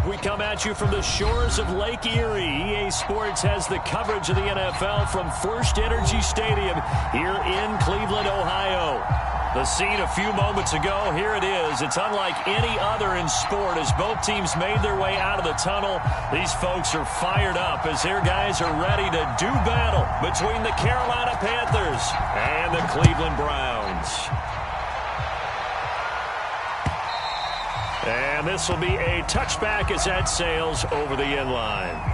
We come at you from the shores of Lake Erie. EA Sports has the coverage of the NFL from First Energy Stadium here in Cleveland, Ohio. The scene a few moments ago, here it is. It's unlike any other in sport as both teams made their way out of the tunnel. These folks are fired up as their guys are ready to do battle between the Carolina Panthers and the Cleveland Browns. And this will be a touchback as that sails over the end line.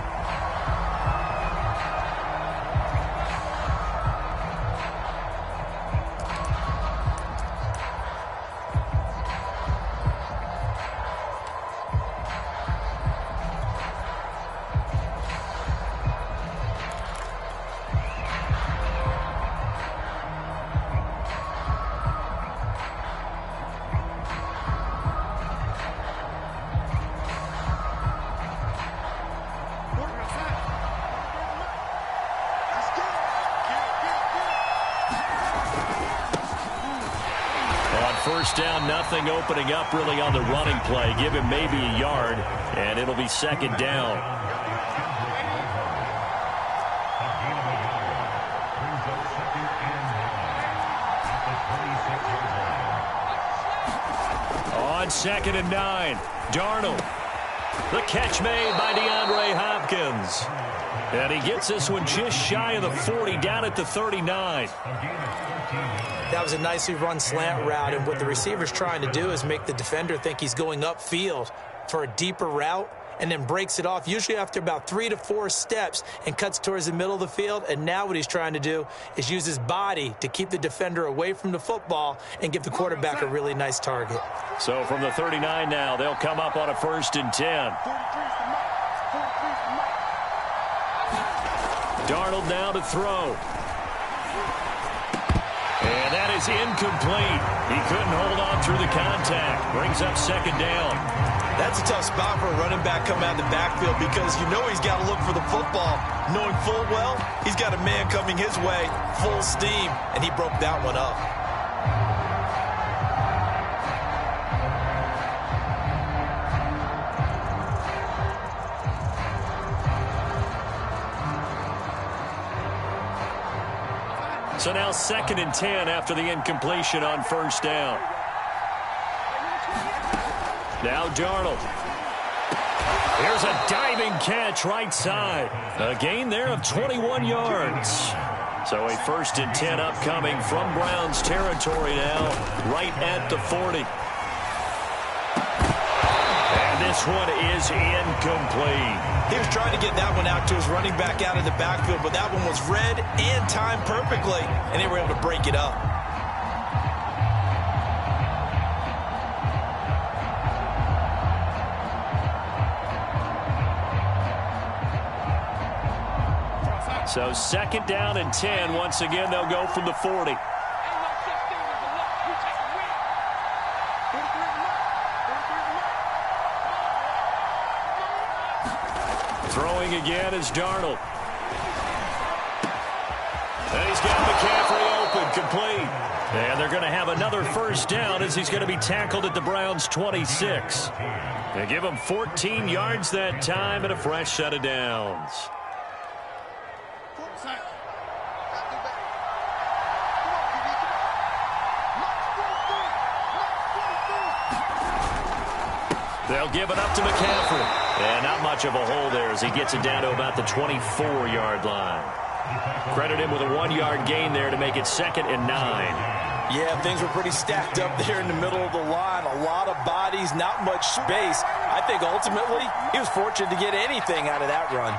First down, nothing opening up really on the running play. Give him maybe a yard, and it'll be second down. On 2nd and 9, Darnold. The catch made by DeAndre Hopkins. And he gets this one just shy of the 40, down at the 39. That was a nicely run slant route, and what the receiver's trying to do is make the defender think he's going upfield for a deeper route and then breaks it off, usually after about 3 to 4 steps, and cuts towards the middle of the field. And now what he's trying to do is use his body to keep the defender away from the football and give the quarterback a really nice target. So from the 39 now, they'll come up on a 1st and 10. Darnold now to throw. And that is incomplete. He couldn't hold on through the contact. Brings up 2nd down. That's a tough spot for a running back coming out of the backfield because you know he's got to look for the football, knowing full well he's got a man coming his way, full steam, and he broke that one up. So now 2nd and 10 after the incompletion on 1st down. Now Darnold. Here's a diving catch right side. A gain there of 21 yards. So a 1st and 10 upcoming from Browns territory now, right at the 40. And this one is incomplete. He was trying to get that one out to his running back out of the backfield, but that one was read and timed perfectly, and they were able to break it up. So 2nd down and 10. Once again, they'll go from the 40. Throwing again is Darnold. And he's got McCaffrey open, complete. And they're going to have another 1st down as he's going to be tackled at the Browns' 26. They give him 14 yards that time and a fresh set of downs. They'll give it up to McCaffrey. And not much of a hole there as he gets it down to about the 24-yard line. Credit him with a 1-yard gain there to make it 2nd and 9. Yeah, things were pretty stacked up there in the middle of the line. A lot of bodies, not much space. I think ultimately he was fortunate to get anything out of that run.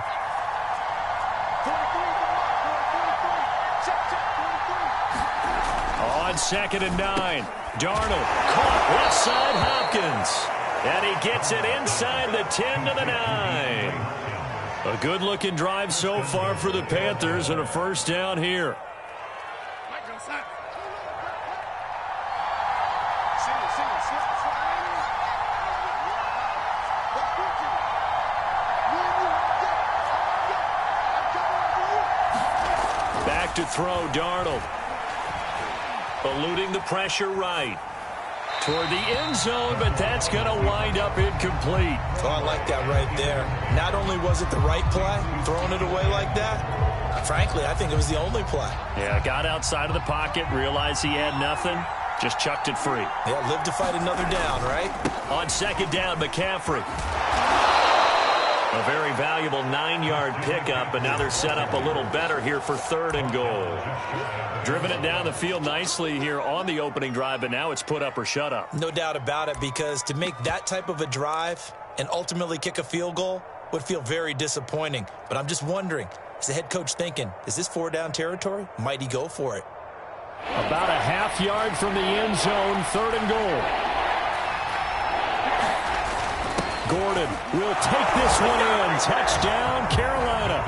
On 2nd and 9, Darnold caught left side Hopkins. And he gets it inside the 10 to the 9. A good-looking drive so far for the Panthers and a 1st down here. Back to throw, Darnold. Eluding the pressure right. toward the end zone, but that's going to wind up incomplete. Oh, I like that right there. Not only was it the right play, throwing it away like that, frankly, I think it was the only play. Yeah, got outside of the pocket, realized he had nothing, just chucked it free. Yeah, live to fight another down, right? On second down, McCaffrey. A very valuable 9-yard pickup, but now they're set up a little better here for 3rd and goal. Driven it down the field nicely here on the opening drive, but now it's put up or shut up. No doubt about it, because to make that type of a drive and ultimately kick a field goal would feel very disappointing. But I'm just wondering, is the head coach thinking, is this 4-down territory? Might he go for it? About a half yard from the end zone, 3rd and goal. Gordon will take this one in. Touchdown, Carolina.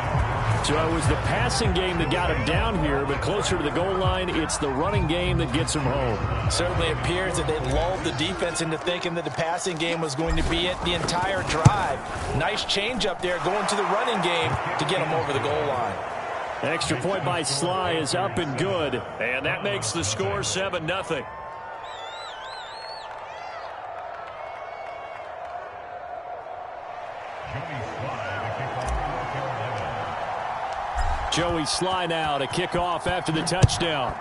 So it was the passing game that got him down here, but closer to the goal line, it's the running game that gets him home. Certainly appears that they lulled the defense into thinking that the passing game was going to be it the entire drive. Nice change up there going to the running game to get him over the goal line. Extra point by Sly is up and good, and that makes the score 7-0. Joey Sly now to kick off after the touchdown.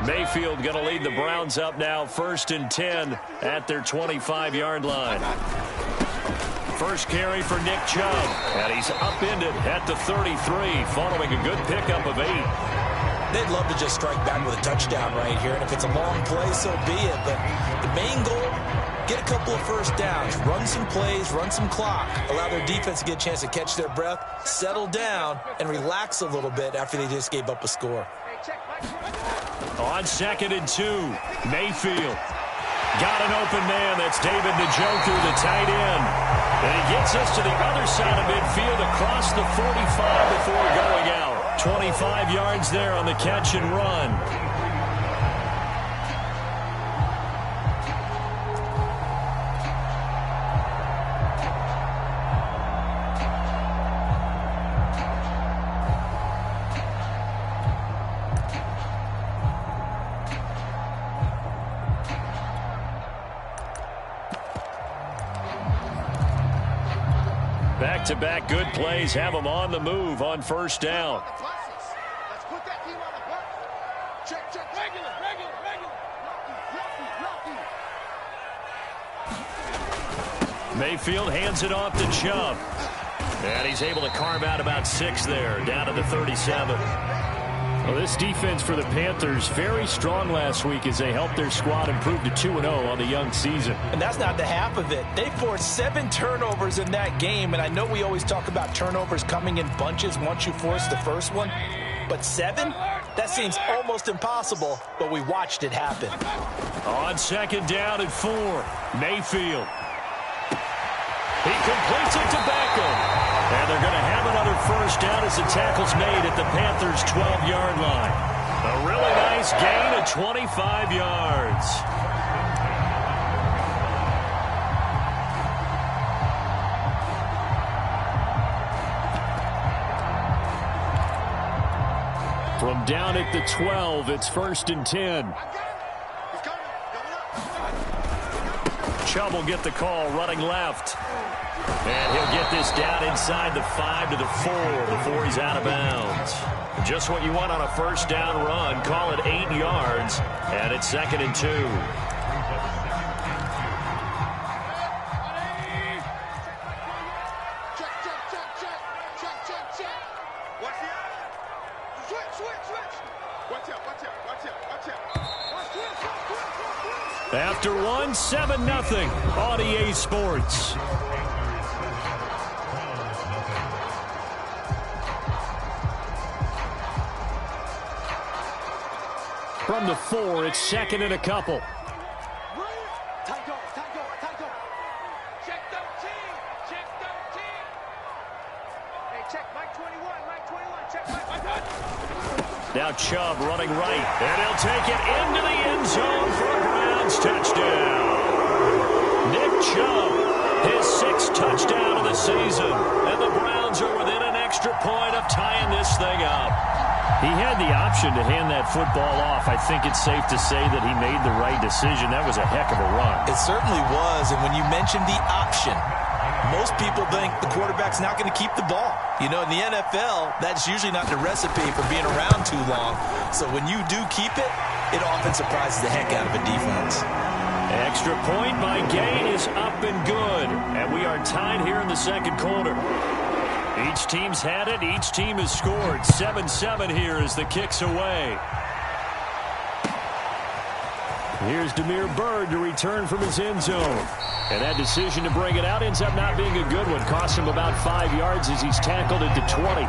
Mayfield going to lead the Browns up now, 1st and 10 at their 25-yard line. First carry for Nick Chubb, and he's upended at the 33, following a good pickup of 8. They'd love to just strike back with a touchdown right here, and if it's a long play, so be it. But the main goal, get a couple of first downs, run some plays, run some clock, allow their defense to get a chance to catch their breath, settle down, and relax a little bit after they just gave up a score. On 2nd and 2, Mayfield. Got an open man. That's David Njoku, the tight end. And he gets us to the other side of midfield across the 45 before going out. 25 yards there on the catch and run. Back-to-back good plays have them on the move on 1st down. Mayfield hands it off to Chubb. And he's able to carve out about 6 there, down to the 37. Well, this defense for the Panthers, very strong last week as they helped their squad improve to 2-0 on the young season. And that's not the half of it. They forced 7 turnovers in that game, and I know we always talk about turnovers coming in bunches once you force the first one, but 7? That seems almost impossible, but we watched it happen. On 2nd down and 4, Mayfield. He completes it to Beckham. And they're going to have another first down as the tackle's made at the Panthers' 12-yard line. A really nice gain of 25 yards. From down at the 12, it's 1st and 10. Chubb will get the call, running left. And he'll get this down inside the 5 to the 4 before he's out of bounds. Just what you want on a first down run. Call it 8 yards. And it's 2nd and 2. After one, 7-0 on EA Sports. From the 4, it's 2nd and a couple. Now Chubb running right, and he'll take it into the end zone for a Browns touchdown. Nick Chubb, his 6th touchdown of the season, and the Browns are within an extra point of tying this thing up. He had the option to hand that football off. I think it's safe to say that he made the right decision. That was a heck of a run. It certainly was, and when you mentioned the option, most people think the quarterback's not going to keep the ball. You know, in the NFL, that's usually not the recipe for being around too long. So when you do keep it, it often surprises the heck out of a defense. Extra point by Gain is up and good. And we are tied here in the second quarter. Each team's had it. Each team has scored. 7-7 here as the kick's away. Here's Damiere Byrd to return from his end zone. And that decision to bring it out ends up not being a good one. Cost him about 5 yards as he's tackled at the 20.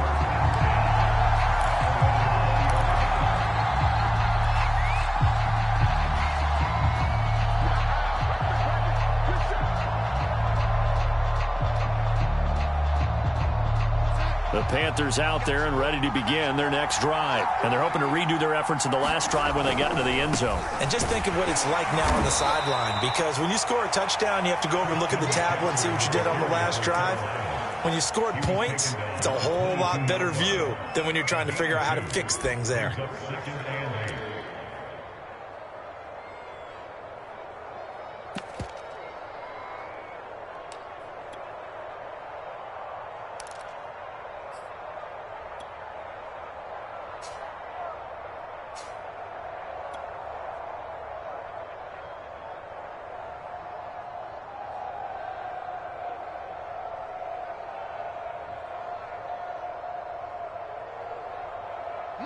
The Panthers out there and ready to begin their next drive. And they're hoping to redo their efforts in the last drive when they got into the end zone. And just think of what it's like now on the sideline, because when you score a touchdown, you have to go over and look at the tablet and see what you did on the last drive. When you scored points, it's a whole lot better view than when you're trying to figure out how to fix things there.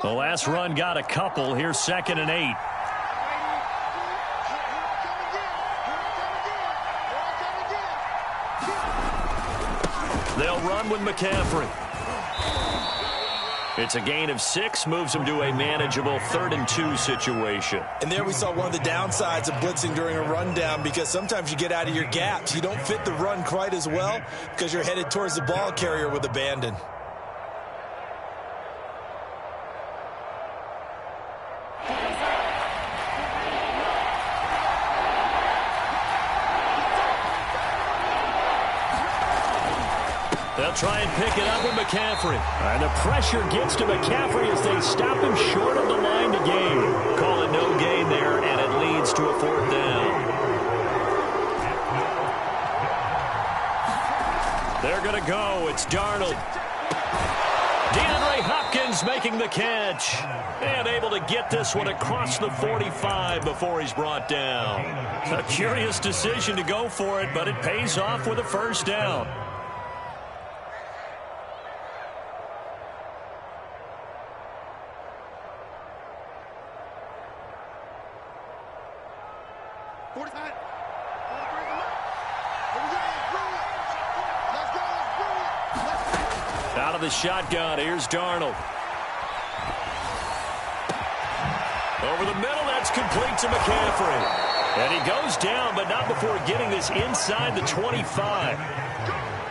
The last run got a couple. Here's 2nd and 8. They'll run with McCaffrey. It's a gain of 6, moves him to a manageable 3rd and 2 situation. And there we saw one of the downsides of blitzing during a rundown, because sometimes you get out of your gaps. You don't fit the run quite as well because you're headed towards the ball carrier with abandon. They'll try and pick it up with McCaffrey. And the pressure gets to McCaffrey as they stop him short of the line to gain. Call it no gain there, and it leads to a 4th down. They're going to go. It's Darnold. DeAndre Hopkins making the catch. And able to get this one across the 45 before he's brought down. A curious decision to go for it, but it pays off with a 1st down. Out of the shotgun, here's Darnold. Over the middle, that's complete to McCaffrey. And he goes down, but not before getting this inside the 25.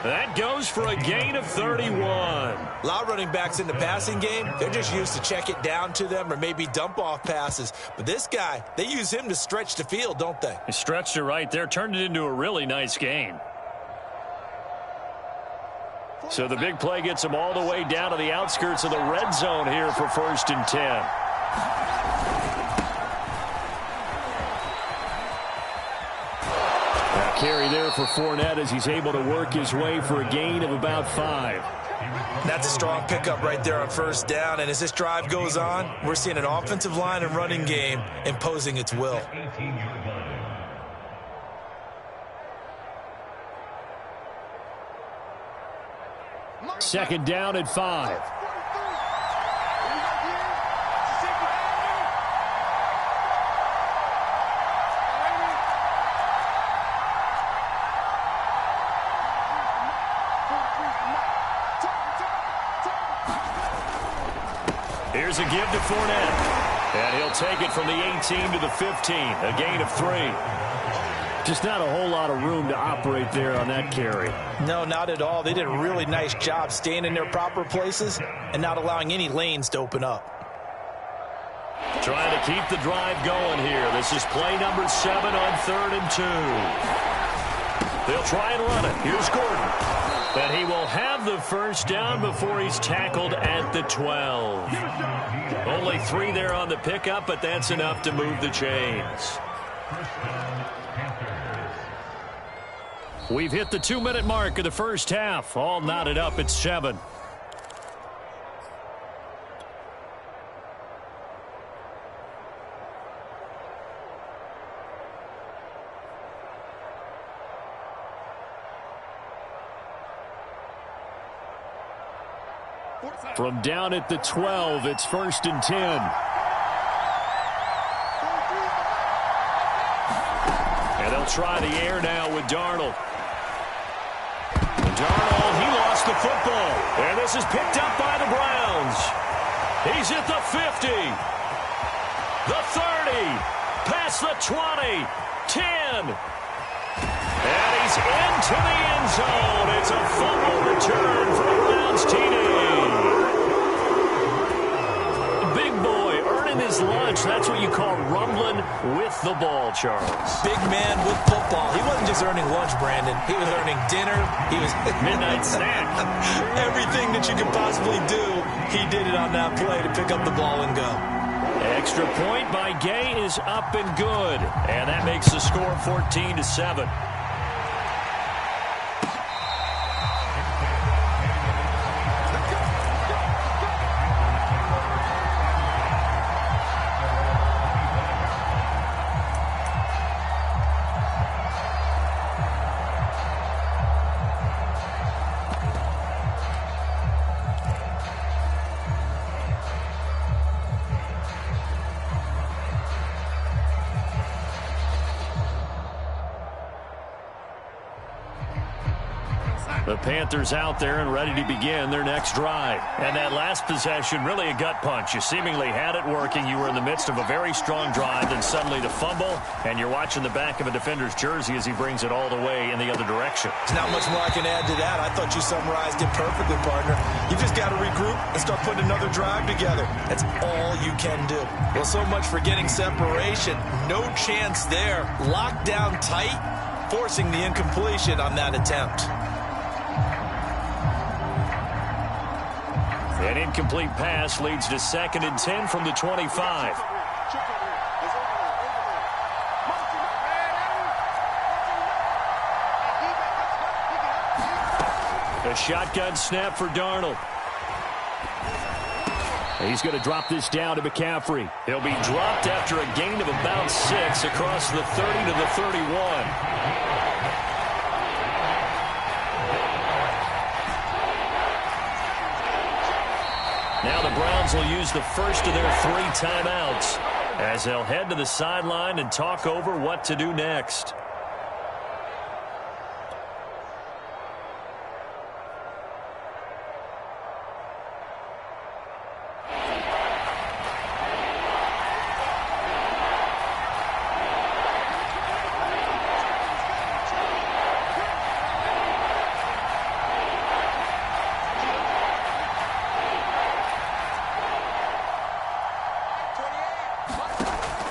That goes for a gain of 31. A lot of running backs in the passing game, they're just used to check it down to them or maybe dump off passes. But this guy, they use him to stretch the field, don't they? He stretched it right there, turned it into a really nice gain. So the big play gets him all the way down to the outskirts of the red zone here for 1st and 10. Now carry there for Fournette as he's able to work his way for a gain of about 5. That's a strong pickup right there on 1st down. And as this drive goes on, we're seeing an offensive line and running game imposing its will. 2nd down at 5. Here's a give to Fournette. And he'll take it from the 18 to the 15. A gain of 3. Just not a whole lot of room to operate there on that carry. No, not at all. They did a really nice job staying in their proper places and not allowing any lanes to open up. Trying to keep the drive going here. This is play number 7 on 3rd and 2. They'll try and run it. Here's Gordon. And he will have the first down before he's tackled at the 12. Only 3 there on the pickup, but that's enough to move the chains. We've hit the 2-minute mark of the first half. All knotted up at 7. From down at the 12, it's 1st and 10. And they'll try the air now with Darnold. Darnold, he lost the football. And this is picked up by the Browns. He's at the 50. The 30. Past the 20. 10. And he's into the end zone. It's a fumble return for the Browns TD. Big boy earning his lunch. That's what you call rumbling with the ball, Charles. Big man with football. He wasn't just earning lunch, Brandon. He was earning dinner. He was midnight snack. Everything that you could possibly do, he did it on that play to pick up the ball and go. Extra point by Gay is up and good. And that makes the score 14-7. The Panthers out there and ready to begin their next drive. And that last possession, really a gut punch. You seemingly had it working. You were in the midst of a very strong drive, then suddenly the fumble, and you're watching the back of a defender's jersey as he brings it all the way in the other direction. There's not much more I can add to that. I thought you summarized it perfectly, partner. You just got to regroup and start putting another drive together. That's all you can do. Well, so much for getting separation. No chance there. Locked down tight, forcing the incompletion on that attempt. An incomplete pass leads to 2nd and 10 from the 25. A shotgun snap for Darnold. He's going to drop this down to McCaffrey. He'll be dropped after a gain of about 6 across the 30 to the 31. Now the Browns will use the first of their 3 timeouts as they'll head to the sideline and talk over what to do next.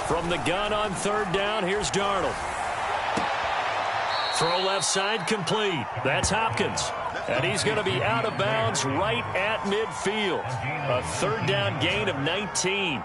From the gun on 3rd down, here's Darnold. Throw left side complete. That's Hopkins. And he's going to be out of bounds right at midfield. A 3rd down gain of 19.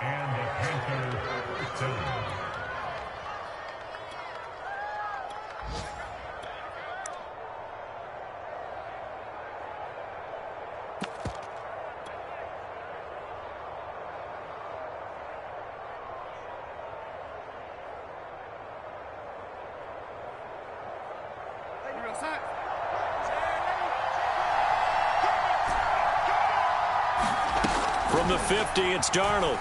From the 50, it's Darnold.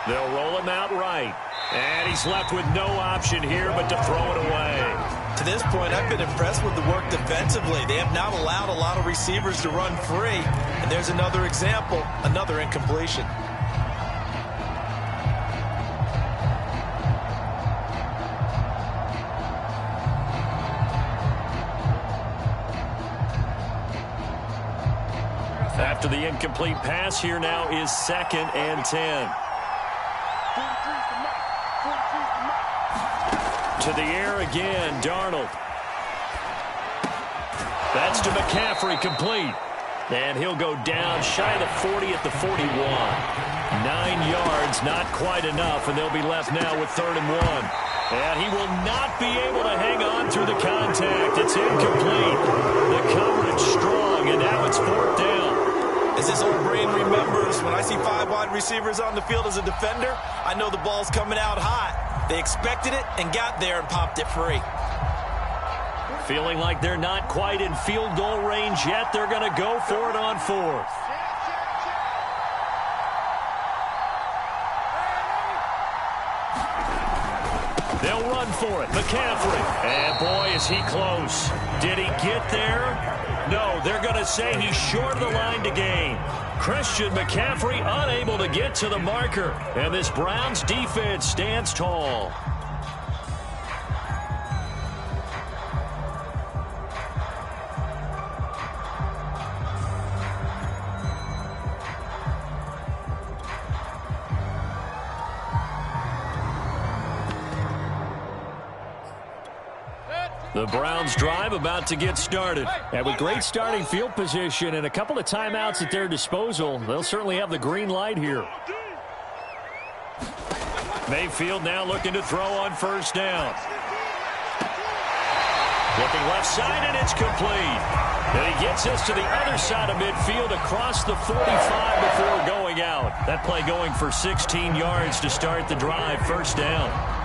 They'll roll him out right. And he's left with no option here but to throw it away. To this point, I've been impressed with the work defensively. They have not allowed a lot of receivers to run free. And there's another example, another incompletion. after the incomplete pass. Here now is 2nd and 10. To the air again, Darnold. That's to McCaffrey, complete. And he'll go down shy of the 40 at the 41. 9 yards, not quite enough, and they'll be left now with 3rd and 1. And he will not be able to hang on through the contact. It's incomplete. The coverage strong, and now it's 4th down. As this old brain remembers, when I see 5 wide receivers on the field as a defender, I know the ball's coming out hot. They expected it and got there and popped it free. Feeling like they're not quite in field goal range yet. They're going to go for it on 4th. They'll run for it. McCaffrey. And boy, is he close. Did he get there? No, they're going to say he's short of the line to gain. Christian McCaffrey unable to get to the marker. And this Browns defense stands tall. The Browns drive about to get started. And with great starting field position and a couple of timeouts at their disposal, they'll certainly have the green light here. Mayfield now looking to throw on 1st down. Looking left side, and it's complete. And he gets us to the other side of midfield across the 45 before going out. That play going for 16 yards to start the drive. 1st down.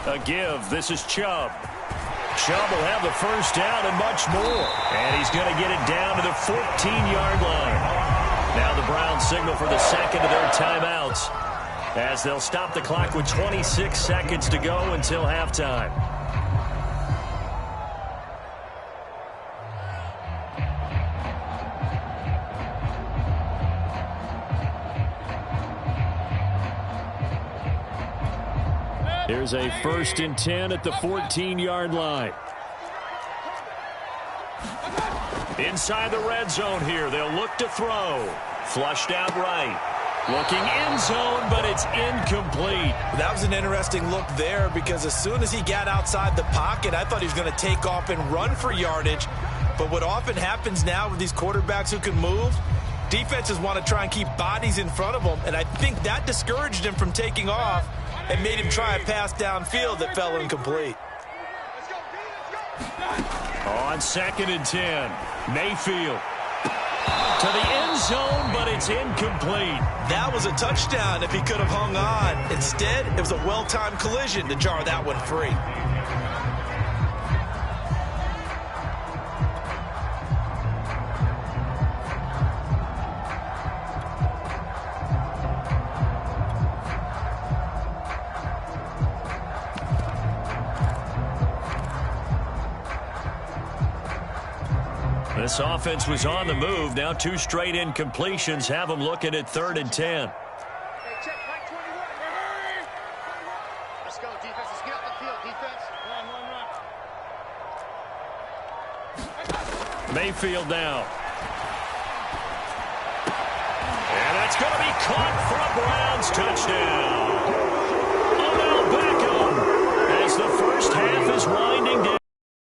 A give. This is Chubb. Chubb will have the 1st down and much more. And he's going to get it down to the 14-yard line. Now the Browns signal for the 2nd of their timeouts, as they'll stop the clock with 26 seconds to go until halftime. Here's a 1st and 10 at the 14-yard line. Inside the red zone here. They'll look to throw. Flushed out right. Looking end zone, but it's incomplete. That was an interesting look there, because as soon as he got outside the pocket, I thought he was going to take off and run for yardage. But what often happens now with these quarterbacks who can move, defenses want to try and keep bodies in front of them, and I think that discouraged him from taking off and made him try a pass downfield that fell incomplete. On 2nd and 10, Mayfield to the end zone, but it's incomplete. That was a touchdown if he could have hung on. Instead, it was a well-timed collision to jar that one free. This offense was on the move. Now 2 straight incompletions have them looking at 3rd and 10. Hey, check, Mike 21. Let's go, defense. Let's get off the field, defense. Run. Mayfield now. And that's going to be caught for a Browns touchdown. Odell Beckham, as the first half is winding down.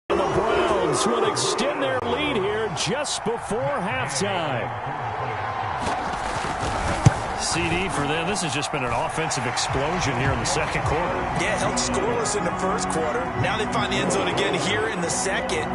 The Browns will extend their lead here just before halftime. CD for them. This has just been an offensive explosion here in the 2nd quarter. Yeah, held scoreless in the 1st quarter. Now they find the end zone again here in the 2nd.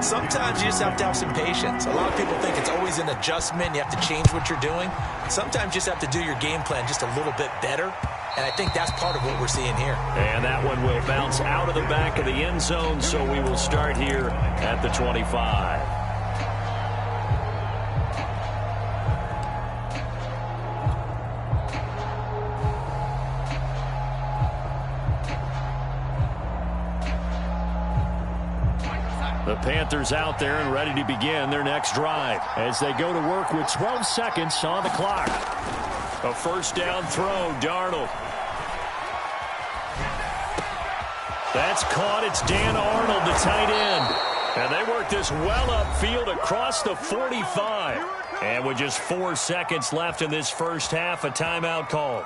Sometimes you just have to have some patience. A lot of people think it's always an adjustment. You have to change what you're doing. Sometimes you just have to do your game plan just a little bit better. And I think that's part of what we're seeing here. And that one will bounce out of the back of the end zone, so we will start here at the 25. The Panthers out there and ready to begin their next drive as they go to work with 12 seconds on the clock. A first down throw, Darnold. That's caught. It's Dan Arnold, the tight end. And they work this well upfield across the 45. And with just 4 seconds left in this first half, a timeout call.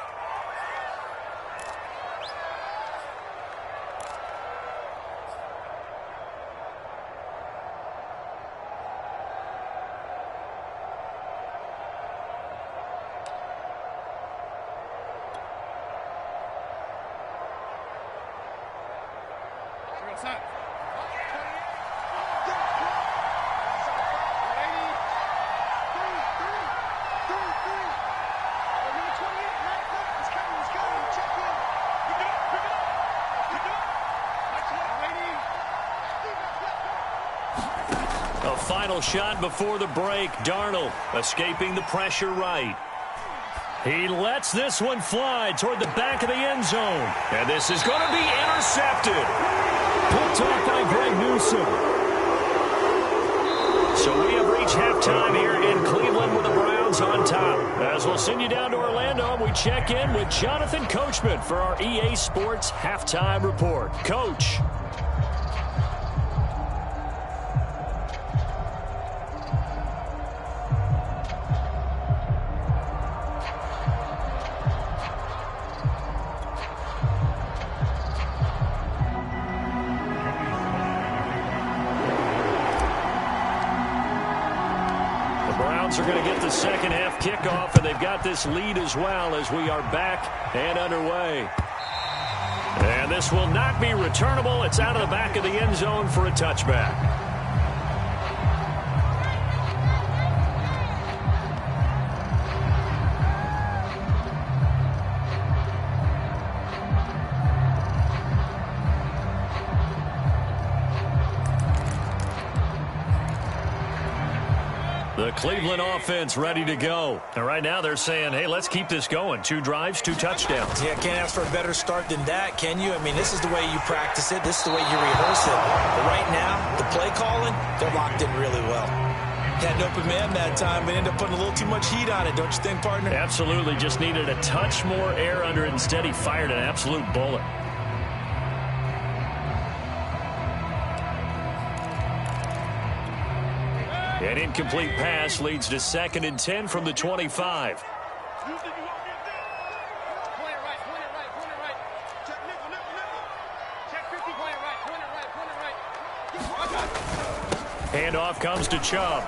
A final shot before the break. Darnold escaping the pressure right. He lets this one fly toward the back of the end zone. And this is going to be intercepted. Picked off by Greg Newsome. So we have reached halftime here in Cleveland with the Browns on top. As we'll send you down to Orlando, we check in with Jonathan Coachman for our EA Sports Halftime Report. Coach. Are going to get the second half kickoff, and they've got this lead as well as we are back and underway. And this will not be returnable. It's out of the back of the end zone for a touchback. The Cleveland offense ready to go. And right now they're saying, hey, let's keep this going. 2 drives, 2 touchdowns. Yeah, can't ask for a better start than that, can you? I mean, this is the way you practice it. This is the way you rehearse it. But right now, the play calling, they're locked in really well. Had an open man that time, but ended up putting a little too much heat on it, don't you think, partner? Absolutely. Just needed a touch more air under it. Instead, he fired an absolute bullet. An incomplete pass leads to 2nd and 10 from the 25. Handoff comes to Chubb.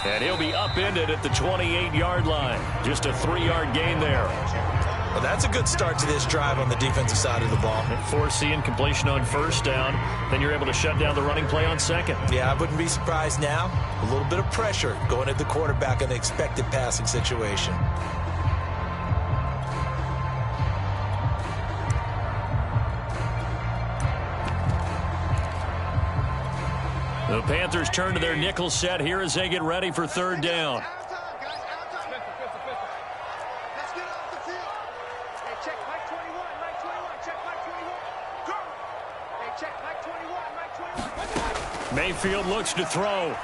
And he'll be upended at the 28-yard line. Just a 3-yard gain there. Well, that's a good start to this drive on the defensive side of the ball. Force the incompletion on first down. Then you're able to shut down the running play on second. Yeah, I wouldn't be surprised now. A little bit of pressure going at the quarterback in the expected passing situation. The Panthers turn to their nickel set here as they get ready for 3rd down. Mayfield looks to throw.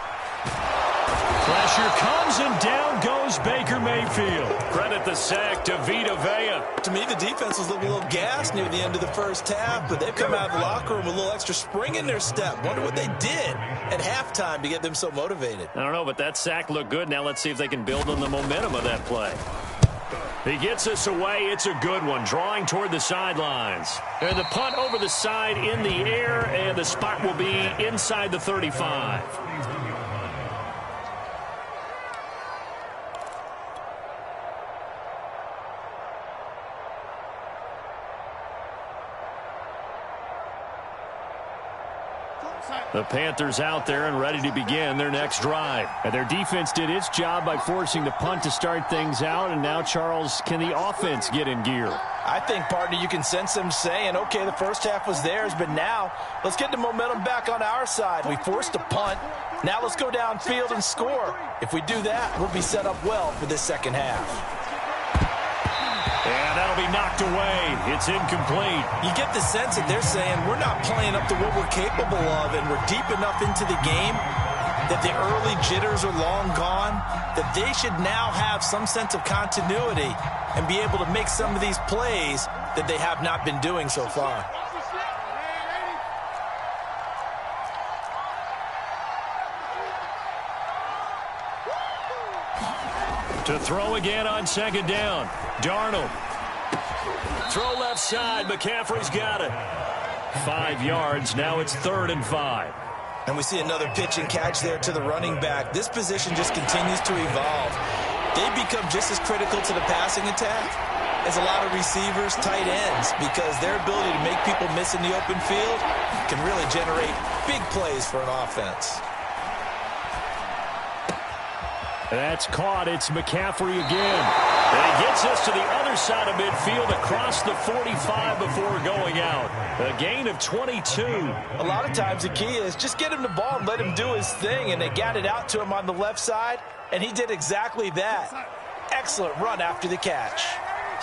Pressure comes, and down goes Baker Mayfield. Credit the sack to Vita Vea. To me, the defense was looking a little gassed near the end of the first half, but they've come out of the locker room with a little extra spring in their step. Wonder what they did at halftime to get them so motivated. I don't know, but that sack looked good. Now let's see if they can build on the momentum of that play. He gets us away. It's a good one, drawing toward the sidelines. And the punt over the side in the air, and the spot will be inside the 35. The Panthers out there and ready to begin their next drive. And their defense did its job by forcing the punt to start things out. And now, Charles, can the offense get in gear? I think, partner, you can sense them saying, okay, the first half was theirs, but now let's get the momentum back on our side. We forced a punt. Now let's go downfield and score. If we do that, we'll be set up well for this second half. And that'll be knocked away. It's incomplete. You get the sense that they're saying we're not playing up to what we're capable of, and we're deep enough into the game that the early jitters are long gone, that they should now have some sense of continuity and be able to make some of these plays that they have not been doing so far. To throw again on second down. Darnold. Throw left side. McCaffrey's got it. 5 yards. Now it's 3rd and 5. And we see another pitch and catch there to the running back. This position just continues to evolve. They become just as critical to the passing attack as a lot of receivers, tight ends, because their ability to make people miss in the open field can really generate big plays for an offense. That's caught. It's McCaffrey again. And he gets us to the other side of midfield across the 45 before going out. A gain of 22. A lot of times the key is just get him the ball and let him do his thing, and they got it out to him on the left side, and he did exactly that. Excellent run after the catch.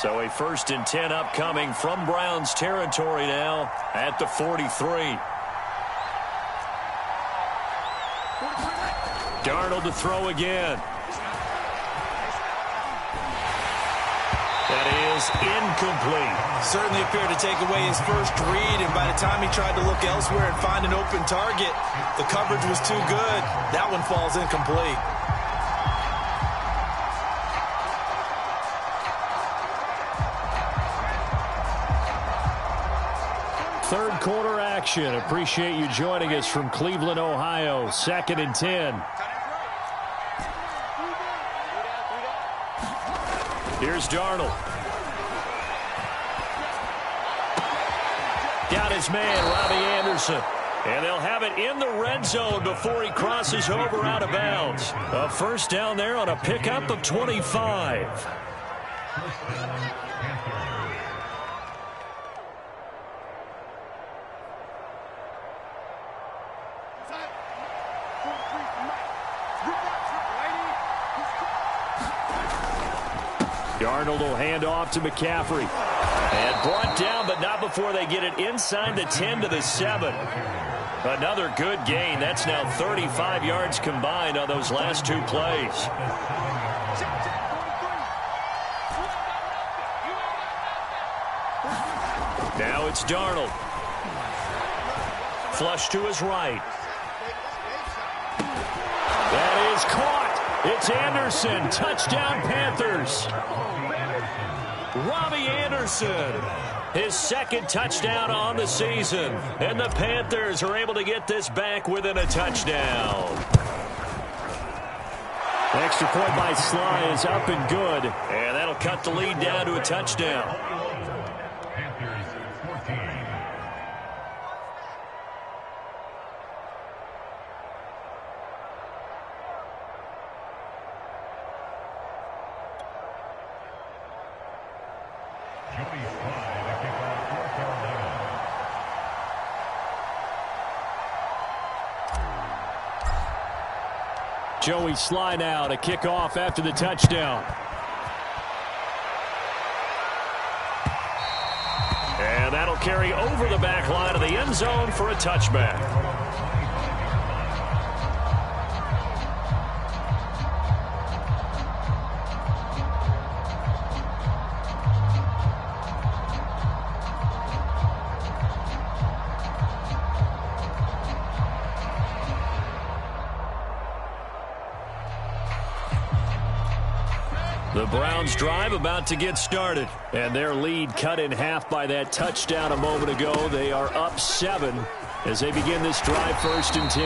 So a 1st and 10 upcoming from Browns territory now at the 43. Darnold to throw again. That is incomplete. Certainly appeared to take away his first read, and by the time he tried to look elsewhere and find an open target, the coverage was too good. That one falls incomplete. Third quarter action. Appreciate you joining us from Cleveland, Ohio. 2nd and 10. Here's Darnold. Got his man, Robbie Anderson. And they'll have it in the red zone before he crosses over out of bounds. A 1st down there on a pickup of 25. Darnold will hand off to McCaffrey. And brought down, but not before they get it inside the 10 to the 7. Another good gain. That's now 35 yards combined on those last 2 plays. Now it's Darnold. Flush to his right. That is caught. It's Anderson. Touchdown, Panthers. Robbie Anderson, his 2nd touchdown on the season. And the Panthers are able to get this back within a touchdown. The extra point by Sly is up and good. And that'll cut the lead down to a touchdown. Joey Sly now to kick off after the touchdown. And that'll carry over the back line of the end zone for a touchback. The Browns drive about to get started, and their lead cut in half by that touchdown a moment ago. They are up 7 as they begin this drive, 1st and 10.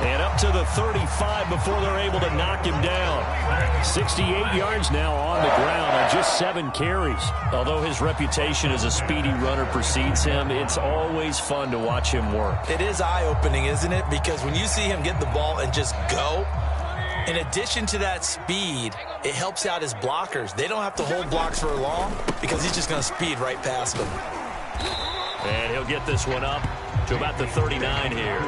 And up to the 35 before they're able to knock him down. 68 yards now on the ground on just 7 carries. Although his reputation as a speedy runner precedes him, it's always fun to watch him work. It is eye-opening, isn't it? Because when you see him get the ball and just go, in addition to that speed, it helps out his blockers. They don't have to hold blocks for long because he's just going to speed right past them. And he'll get this one up to about the 39 here.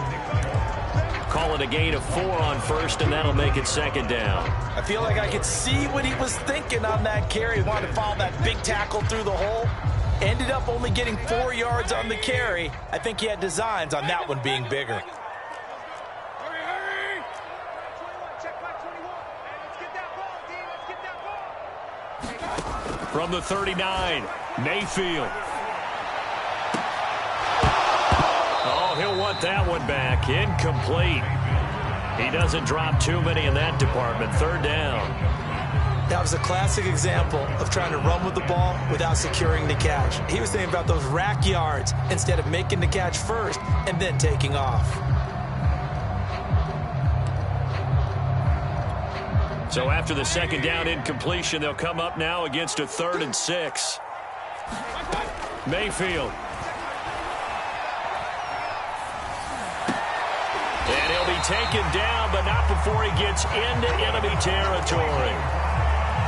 Call call it a gain of 4 on first, and that'll make it second down. I feel like I could see what he was thinking on that carry. He wanted to follow that big tackle through the hole. Ended up only getting 4 yards on the carry. I think he had designs on that one being bigger. From the 39, Mayfield. Oh, he'll want that one back. Incomplete. He doesn't drop too many in that department. Third down. That was a classic example of trying to run with the ball without securing the catch. He was thinking about those rack yards instead of making the catch first and then taking off. So after the second down incompletion, they'll come up now against a 3rd and 6. Mayfield. And he'll be taken down, but not before he gets into enemy territory.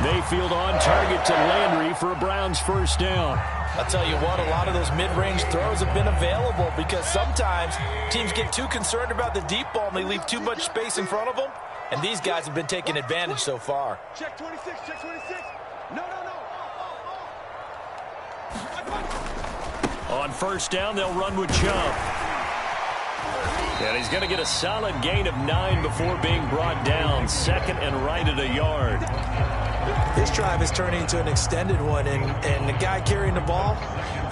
Mayfield on target to Landry for a Browns first down. I'll tell you what, a lot of those mid-range throws have been available because sometimes teams get too concerned about the deep ball and they leave too much space in front of them. And these guys have been taking advantage so far. Check 26, check 26. No. On first down, they'll run with Chubb. And he's going to get a solid gain of 9 before being brought down. Second and right at a yard. This drive is turning into an extended one, and the guy carrying the ball,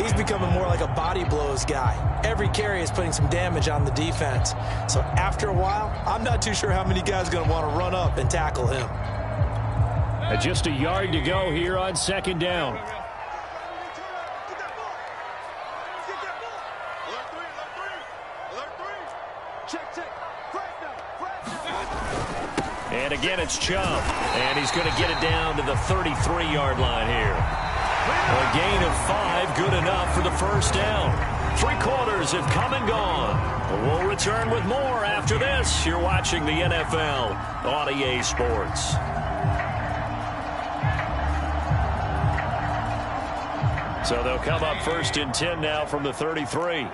he's becoming more like a body blows guy. Every carry is putting some damage on the defense. So after a while, I'm not too sure how many guys are going to want to run up and tackle him. Just a yard to go here on second down. And again, it's Chubb. And he's going to get it down to the 33-yard line here. A gain of 5, good enough for the first down. 3 quarters have come and gone. We'll return with more after this. You're watching the NFL on EA Sports. So they'll come up first and 10 now from the 33.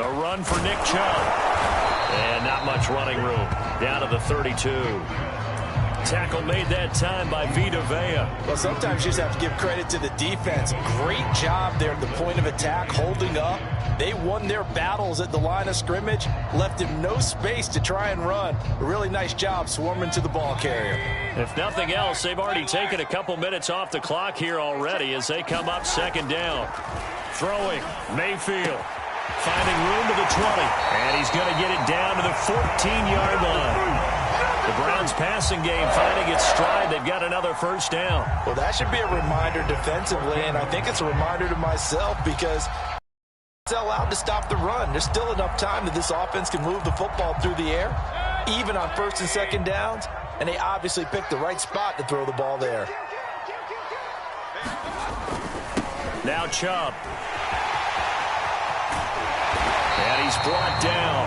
A run for Nick Chubb. And not much running room. Down to the 32. Tackle made that time by Vita Vea. Well, sometimes you just have to give credit to the defense. Great job there at the point of attack, holding up. They won their battles at the line of scrimmage, left him no space to try and run. A really nice job swarming to the ball carrier. If nothing else, they've already taken a couple minutes off the clock here already as they come up second down. Throwing, Mayfield. Finding room to the 20. And he's going to get it down to the 14-yard line. The Browns passing game finding its stride. They've got another first down. Well, that should be a reminder defensively, and I think it's a reminder to myself because it's allowed to stop the run. There's still enough time that this offense can move the football through the air, even on first and second downs, and they obviously picked the right spot to throw the ball there. Now Chubb. And he's brought down.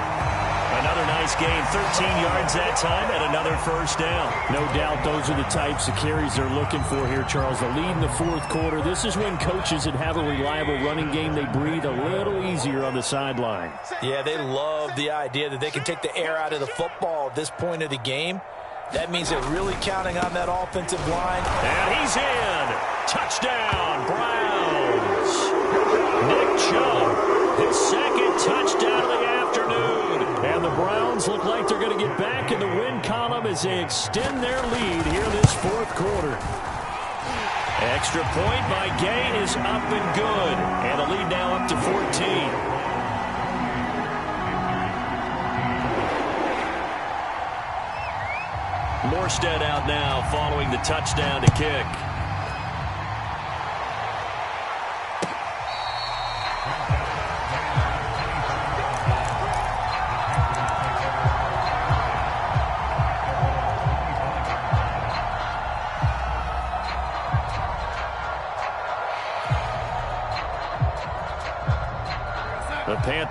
Another nice gain, 13 yards that time, and another first down. No doubt those are the types of carries they're looking for here, Charles. The lead in the fourth quarter. This is when coaches that have a reliable running game, they breathe a little easier on the sideline. Yeah, they love the idea that they can take the air out of the football at this point of the game. That means they're really counting on that offensive line. And he's in. Touchdown, Browns. Nick Chubb, his second touchdown of the afternoon. And the Browns look like they're going to get back in the win column as they extend their lead here this fourth quarter. Extra point by Gay is up and good. And the lead now up to 14. Morstead out now following the touchdown to kick.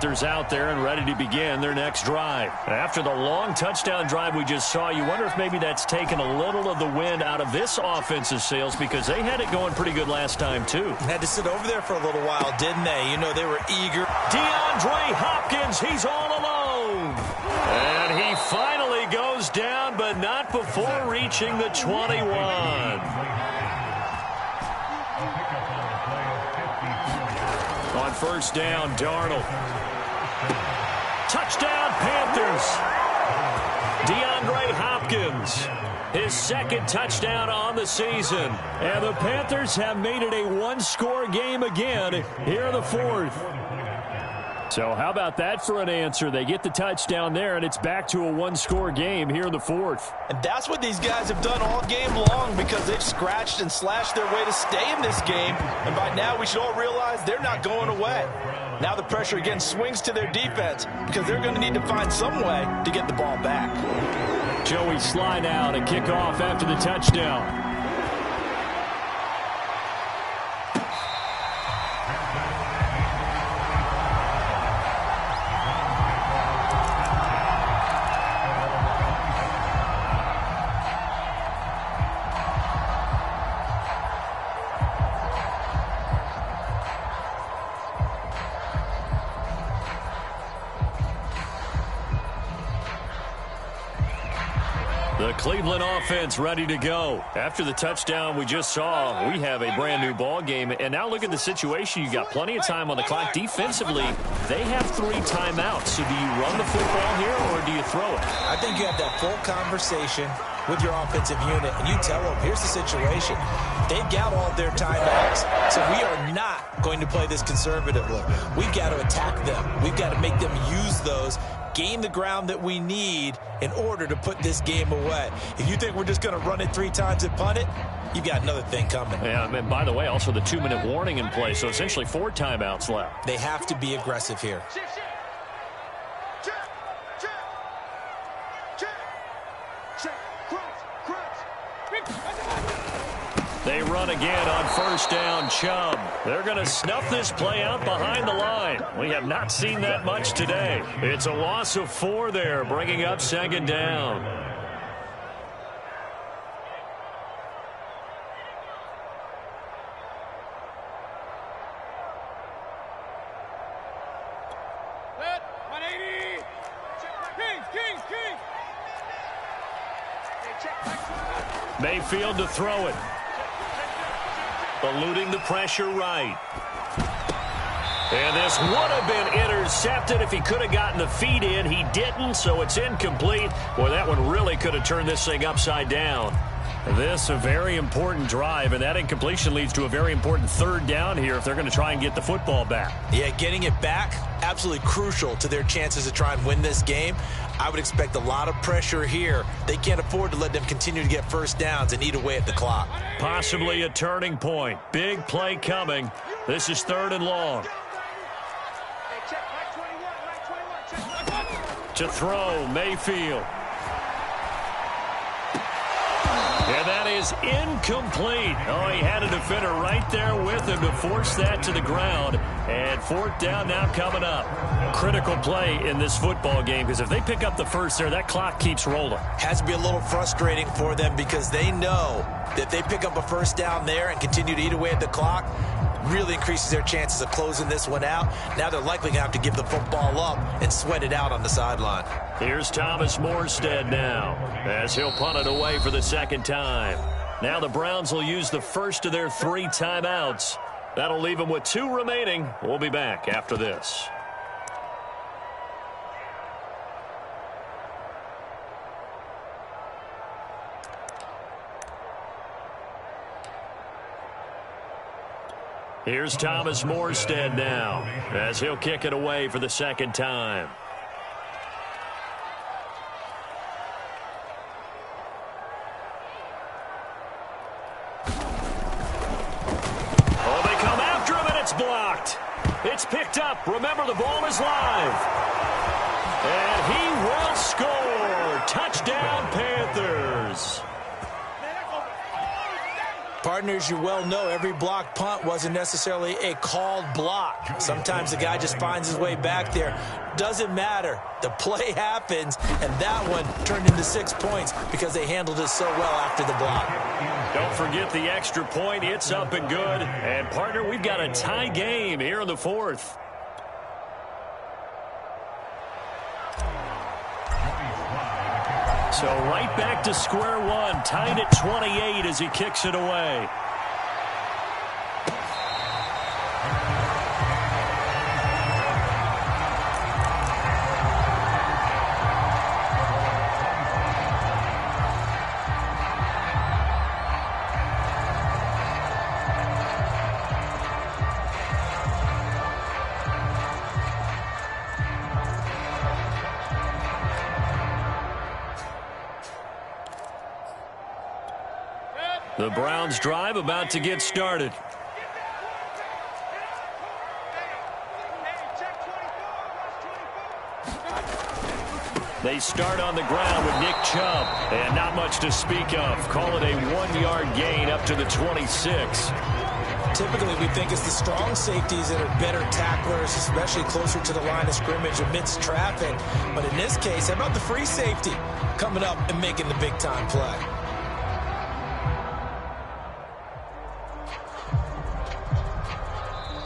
The Panthers out there and ready to begin their next drive. After the long touchdown drive we just saw, you wonder if maybe that's taken a little of the wind out of this offense's sails, because they had it going pretty good last time too. Had to sit over there for a little while, didn't they? You know, they were eager. DeAndre Hopkins, he's all alone. And he finally goes down, but not before reaching the 21. On first down, Darnold. Touchdown, Panthers. DeAndre Hopkins, his second touchdown on the season. And the Panthers have made it a one-score game again here in the fourth. So how about that for an answer? They get the touchdown there, and it's back to a one-score game here in the fourth. And that's what these guys have done all game long, because they've scratched and slashed their way to stay in this game. And by now, we should all realize they're not going away. Now the pressure again swings to their defense, because they're going to need to find some way to get the ball back. Joey Sly now to kick off after the touchdown. The Cleveland offense ready to go. After the touchdown we just saw, we have a brand new ball game. And now look at the situation. You got plenty of time on the clock. Defensively, they have 3 timeouts. So do you run the football here or do you throw it? I think you have that full conversation with your offensive unit, and you tell them, here's the situation. They've got all their timeouts, so we are not going to play this conservatively. We've got to attack them. We've got to make them use those, gain the ground that we need in order to put this game away. If you think we're just going to run it 3 times and punt it, you've got another thing coming. Yeah, and by the way, also the 2-minute warning in place, so essentially 4 timeouts left. They have to be aggressive here. They run again on first down, Chubb. They're going to snuff this play out behind the line. We have not seen that much today. It's a loss of 4 there, bringing up second down. Mayfield to throw it. Eluding the pressure right. And this would have been intercepted if he could have gotten the feet in. He didn't, so it's incomplete. Boy, that one really could have turned this thing upside down. This a very important drive, and that incompletion leads to a very important third down here if they're going to try and get the football back. Yeah, getting it back, absolutely crucial to their chances to try and win this game. I would expect a lot of pressure here. They can't afford to let them continue to get first downs and eat away at the clock. Possibly a turning point. Big play coming. This is 3rd and long. To throw, Mayfield. And that is incomplete. Oh, he had a defender right there with him to force that to the ground. And 4th down now coming up. Critical play in this football game, because if they pick up the first there, that clock keeps rolling. Has to be a little frustrating for them, because they know that they pick up a first down there and continue to eat away at the clock, really increases their chances of closing this one out. Now they're likely going to have to give the football up and sweat it out on the sideline. Here's Thomas Morstead now, as he'll punt it away for the second time. Now the Browns will use the first of their 3 timeouts. That'll leave them with 2 remaining. We'll be back after this. Here's Thomas Morstead now, as he'll kick it away for the second time. Oh, they come after him, and it's blocked. It's picked up. Remember, the ball is live. And he will score. Touchdown, Panthers. Partners, you well know every blocked punt wasn't necessarily a called block. Sometimes the guy just finds his way back there. Doesn't matter. The play happens, and that one turned into 6 points because they handled it so well after the block. Don't forget the extra point. It's up and good. And, partner, we've got a tie game here in the fourth. So right back to square one, tied at 28 as he kicks it away. The Browns drive about to get started. They start on the ground with Nick Chubb, and not much to speak of. Call it a 1-yard gain up to the 26. Typically, we think it's the strong safeties that are better tacklers, especially closer to the line of scrimmage amidst traffic. But in this case, how about the free safety coming up and making the big-time play?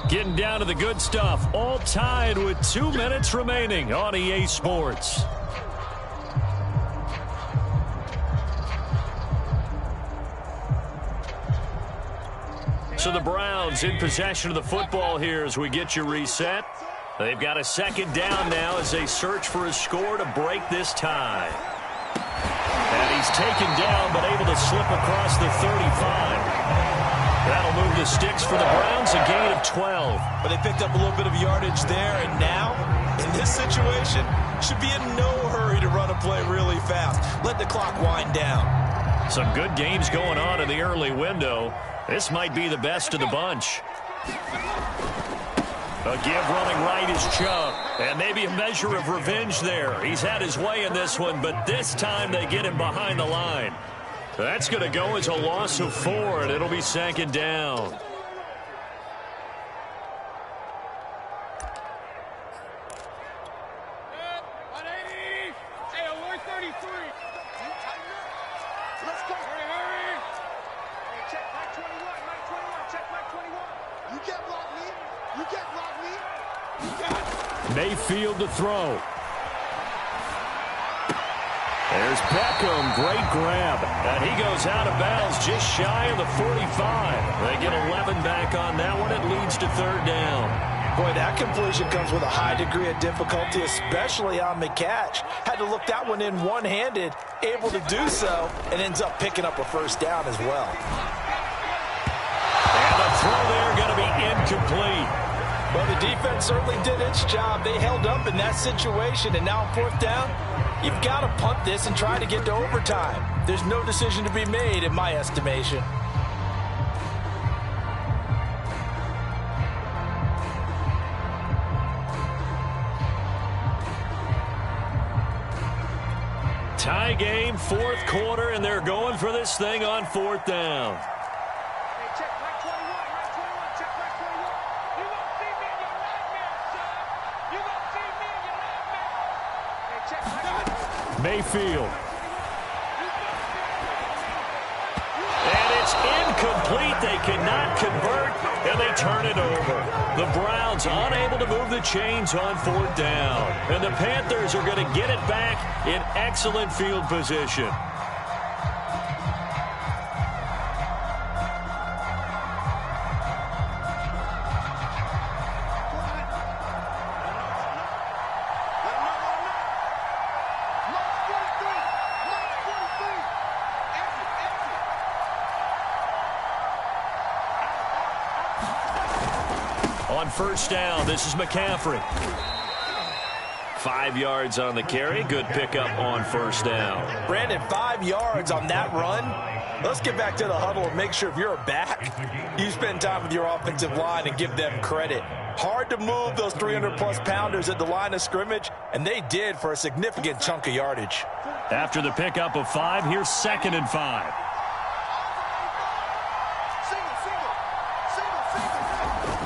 Getting down to the good stuff, all tied with 2 minutes remaining on EA Sports. So the Browns in possession of the football here as we get you reset. They've got a second down now as they search for a score to break this tie. And he's taken down but able to slip across the 35. That'll move the sticks for the Browns, a gain of 12. But they picked up a little bit of yardage there, and now, in this situation, should be in no hurry to run a play really fast. Let the clock wind down. Some good games going on in the early window. This might be the best of the bunch. A give running right is Chubb. And maybe a measure of revenge there. He's had his way in this one, but this time they get him behind the line. That's going to go as a loss of 4, and it'll be second down. Mayfield to throw. There's Beckham, great grab. And he goes out of bounds just shy of the 45. They get 11 back on that one. It leads to third down. Boy, that completion comes with a high degree of difficulty, especially on the catch. Had to look that one in one-handed, able to do so, and ends up picking up a first down as well. And the throw there going to be incomplete. Well, the defense certainly did its job. They held up in that situation, and now on fourth down, you've got to punt this and try to get to overtime. There's no decision to be made in my estimation. Tie game, fourth quarter, and they're going for this thing on fourth down. Mayfield. And it's incomplete. They cannot convert, and they turn it over. The Browns unable to move the chains on fourth down. And the Panthers are going to get it back in excellent field position. On first down, this is McCaffrey. 5 yards on the carry. Good pickup on first down. Brandon, 5 yards on that run. Let's get back to the huddle and make sure if you're a back, you spend time with your offensive line and give them credit. Hard to move those 300-plus pounders at the line of scrimmage, and they did for a significant chunk of yardage. After the pickup of 5, here's 2nd and 5.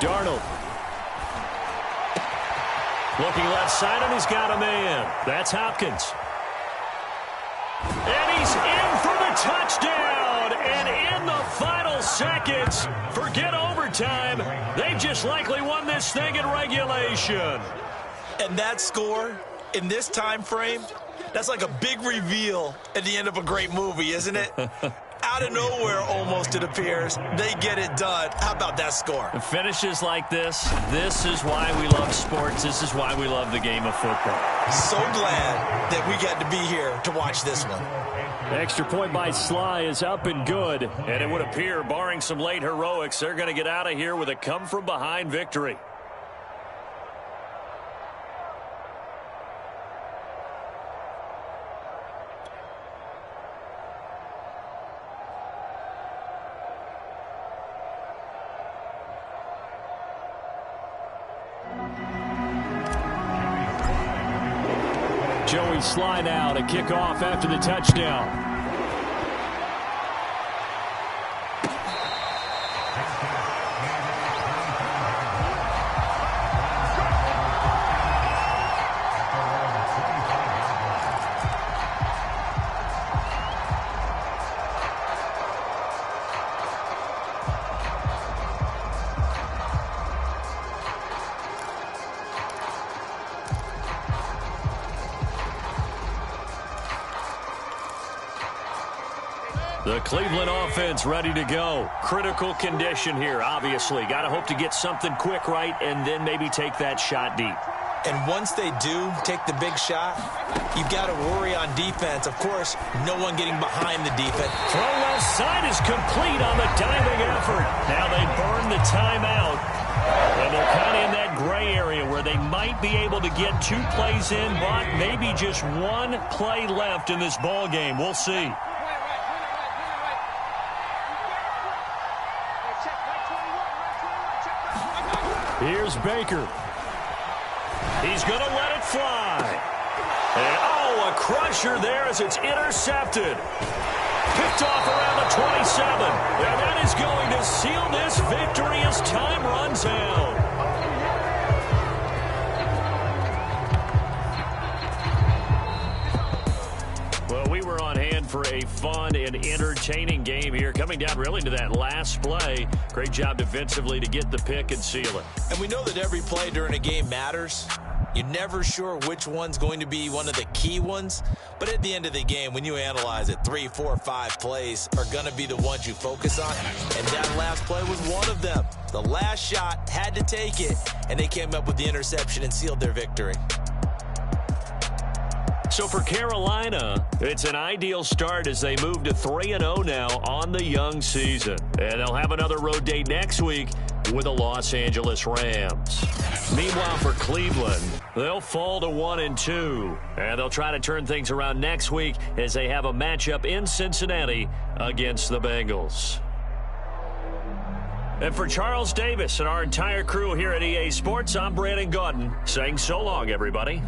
Darnold. Looking left side, and he's got a man. That's Hopkins. And he's in for the touchdown. And in the final seconds, forget overtime. They just likely won this thing in regulation. And that score in this time frame, that's like a big reveal at the end of a great movie, isn't it? Out of nowhere, almost, it appears. They get it done. How about that score? Finishes like this is why we love sports. This is why we love the game of football. So glad that we got to be here to watch this one. Extra point by Sly is up and good. And it would appear, barring some late heroics, they're going to get out of here with a come-from-behind victory. Joey Sly now to kick off after the touchdown. The Cleveland offense ready to go. Critical condition here, obviously. Got to hope to get something quick right and then maybe take that shot deep. And once they do take the big shot, you've got to worry on defense. Of course, no one getting behind the defense. Throw left side is complete on the diving effort. Now they burn the timeout. And they're kind of in that gray area where they might be able to get 2 plays in, but maybe just 1 play left in this ball game. We'll see. Here's Baker. He's going to let it fly. And, oh, a crusher there as it's intercepted. Picked off around the 27. And that is going to seal this victory as time runs out. Well, we were on hand for a fun and entertaining game here. Coming down really to that last play. Great job defensively to get the pick and seal it. And we know that every play during a game matters. You're never sure which one's going to be one of the key ones. But at the end of the game, when you analyze it, 3, 4, 5 plays are going to be the ones you focus on. And that last play was one of them. The last shot had to take it, and they came up with the interception and sealed their victory. So for Carolina, it's an ideal start as they move to 3-0 now on the young season. And they'll have another road date next week with the Los Angeles Rams. Meanwhile, for Cleveland, they'll fall to 1-2. And they'll try to turn things around next week as they have a matchup in Cincinnati against the Bengals. And for Charles Davis and our entire crew here at EA Sports, I'm Brandon Gaudin saying so long, everybody.